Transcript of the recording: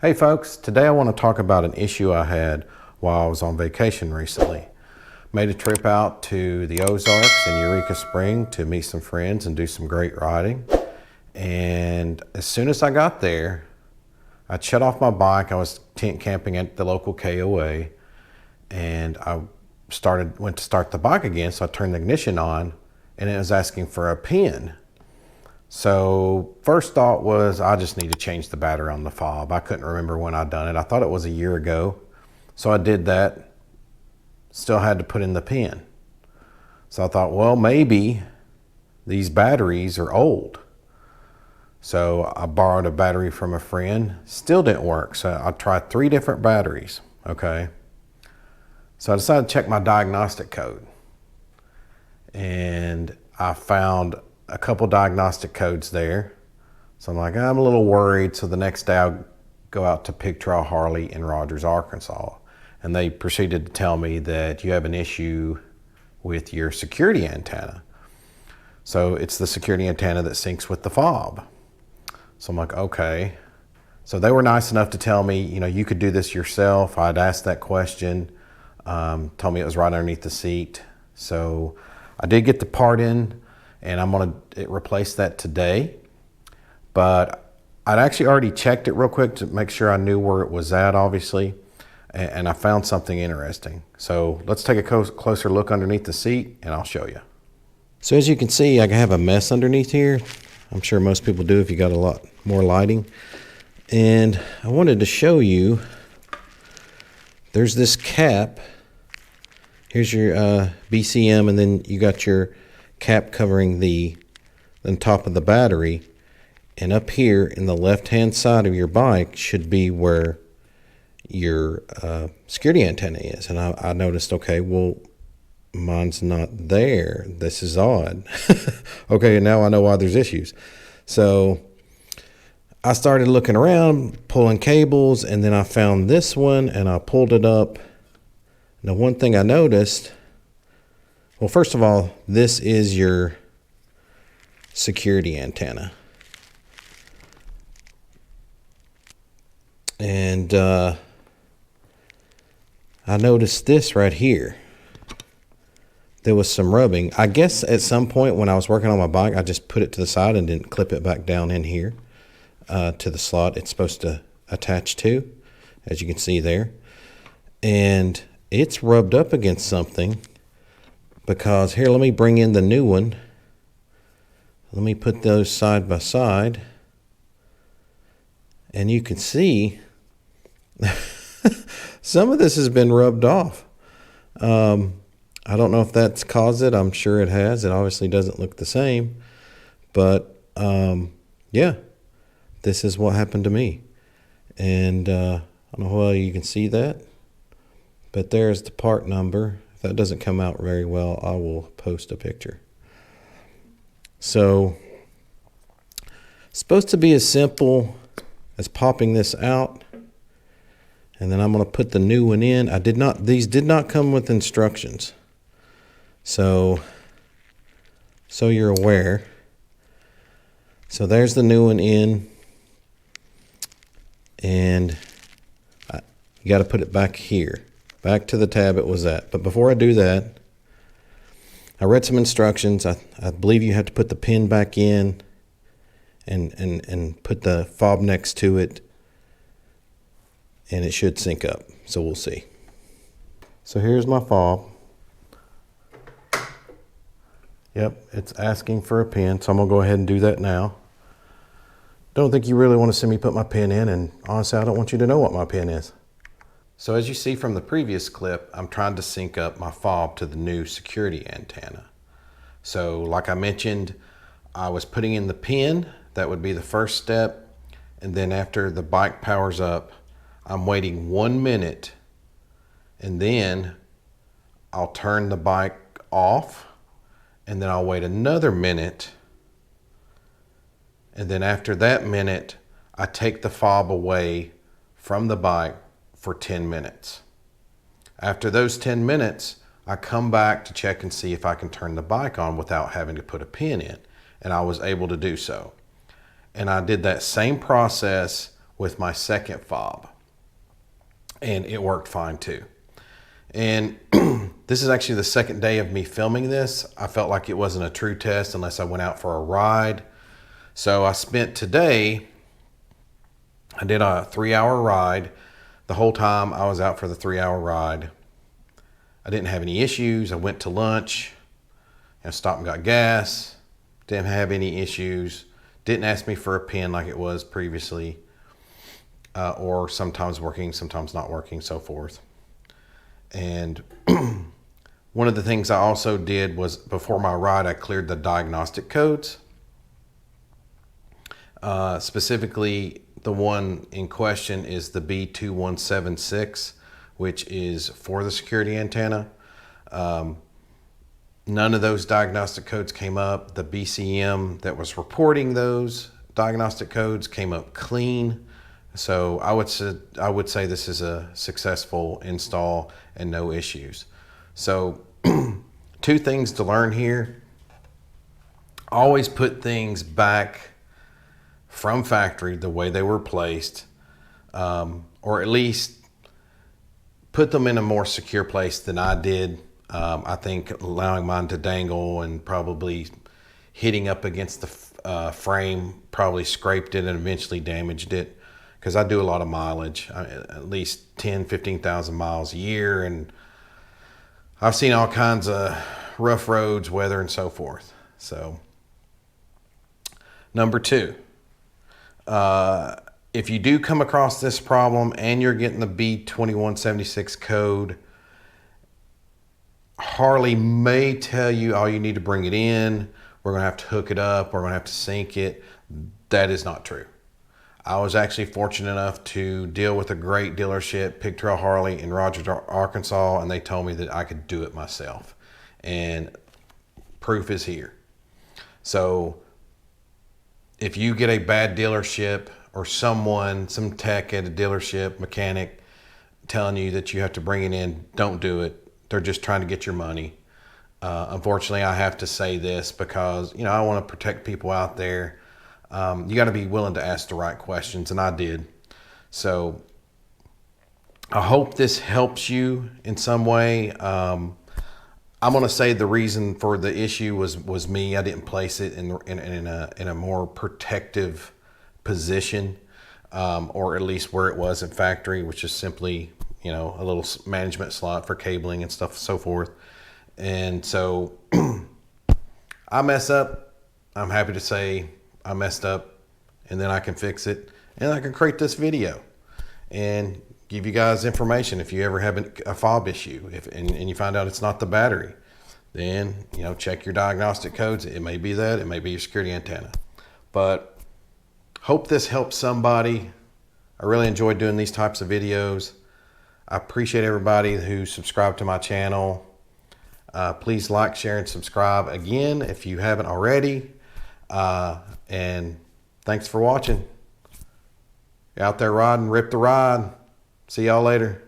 Hey folks, today I want to talk about an issue I had while I was on vacation recently. Made a trip out to the Ozarks and Eureka Spring to meet some friends and do some great riding. And as soon as I got there, I shut off my bike. I was tent camping at the local KOA and I went to start the bike again. So I turned the ignition on and it was asking for a pin. So first thought was I just need to change the battery on the fob. I couldn't remember when I'd done it. I thought it was a year ago. So I did that. Still had to put in the pin. So I thought, well, maybe these batteries are old. So I borrowed a battery from a friend. Still didn't work. So I tried 3 different batteries. Okay. So I decided to check my diagnostic code. And I found a couple diagnostic codes there. So I'm like, I'm a little worried. So the next day I'll go out to Pig Trail Harley in Rogers, Arkansas. And they proceeded to tell me that you have an issue with your security antenna. So it's the security antenna that syncs with the fob. So I'm like, okay. So they were nice enough to tell me, you know, you could do this yourself. I'd asked that question, told me it was right underneath the seat. So I did get the part in, and I'm gonna replace that today. But I'd actually already checked it real quick to make sure I knew where it was at, obviously. And I found something interesting. So let's take a closer look underneath the seat and I'll show you. So as you can see, I have a mess underneath here. I'm sure most people do if you got a lot more lighting. And I wanted to show you, there's this cap. Here's your BCM, and then you got your cap covering the top of the battery. And up here in the left-hand side of your bike should be where your security antenna is. And I noticed, okay, well, mine's not there. This is odd. Okay, now I know why there's issues. So I started looking around, pulling cables, and then I found this one and I pulled it up. Now, one thing I noticed, well, first of all, this is your security antenna. And I noticed this right here. There was some rubbing. I guess at some point when I was working on my bike, I just put it to the side and didn't clip it back down in here to the slot it's supposed to attach to, as you can see there. And it's rubbed up against something because here, let me bring in the new one. Let me put those side by side. And you can see some of this has been rubbed off. I don't know if that's caused it. I'm sure it has. It obviously doesn't look the same. But yeah, this is what happened to me. And I don't know how well you can see that. But there's the part number. If that doesn't come out very well, I will post a picture. So it's supposed to be as simple as popping this out. And then I'm going to put the new one in. These did not come with instructions. So you're aware. So there's the new one in. And you got to put it back here. Back to the tab it was at. But before I do that, I read some instructions. I believe you have to put the pin back in and put the fob next to it. And it should sync up. So we'll see. So here's my fob. Yep, it's asking for a pin. So I'm going to go ahead and do that now. Don't think you really want to see me put my pin in. And honestly, I don't want you to know what my pin is. So as you see from the previous clip, I'm trying to sync up my fob to the new security antenna. So like I mentioned, I was putting in the pin. That would be the first step. And then after the bike powers up, I'm waiting 1 minute. And then I'll turn the bike off. And then I'll wait another minute. And then after that minute, I take the fob away from the bike for 10 minutes. After those 10 minutes, I come back to check and see if I can turn the bike on without having to put a pin in. And I was able to do so. And I did that same process with my second fob, and it worked fine too. And this is actually the second day of me filming this. I felt like it wasn't a true test unless I went out for a ride. So I spent today, I did a 3-hour ride. The whole time I was out for the 3-hour ride, I didn't have any issues. I went to lunch, stopped and got gas. Didn't have any issues. Didn't ask me for a pin like it was previously, or sometimes working, sometimes not working, so forth. And one of the things I also did was before my ride, I cleared the diagnostic codes. Specifically, the one in question is the B2176, which is for the security antenna. None of those diagnostic codes came up. The BCM that was reporting those diagnostic codes came up clean. So I would say this is a successful install and no issues. So 2 things to learn here. Always put things back from factory the way they were placed, or at least put them in a more secure place than I did. I think allowing mine to dangle and probably hitting up against the frame probably scraped it and eventually damaged it, because I do a lot of mileage, at least 10,000-15,000 miles a year, and I've seen all kinds of rough roads, weather, and so forth. So number 2, if you do come across this problem and you're getting the B2176 code, Harley may tell you, oh, you need to bring it in. We're going to have to hook it up. We're going to have to sync it. That is not true. I was actually fortunate enough to deal with a great dealership, Pig Trail Harley in Rogers, Arkansas, and they told me that I could do it myself. And proof is here. So if you get a bad dealership or some tech at a dealership, mechanic, telling you that you have to bring it in, don't do it. They're just trying to get your money. Unfortunately, I have to say this because, I want to protect people out there. You got to be willing to ask the right questions, and I did. So I hope this helps you in some way. I'm going to say the reason for the issue was me. I didn't place it in a more protective position, or at least where it was in factory, which is simply, a little management slot for cabling and stuff, so forth. And so I mess up. I'm happy to say I messed up, and then I can fix it, and I can create this video and give you guys information. If you ever have a fob issue, and you find out it's not the battery, then check your diagnostic codes. It may be that, it may be your security antenna. But hope this helps somebody. I really enjoy doing these types of videos. I appreciate everybody who subscribed to my channel. Please like, share, and subscribe again if you haven't already. And thanks for watching. Out there riding, rip the ride. See y'all later.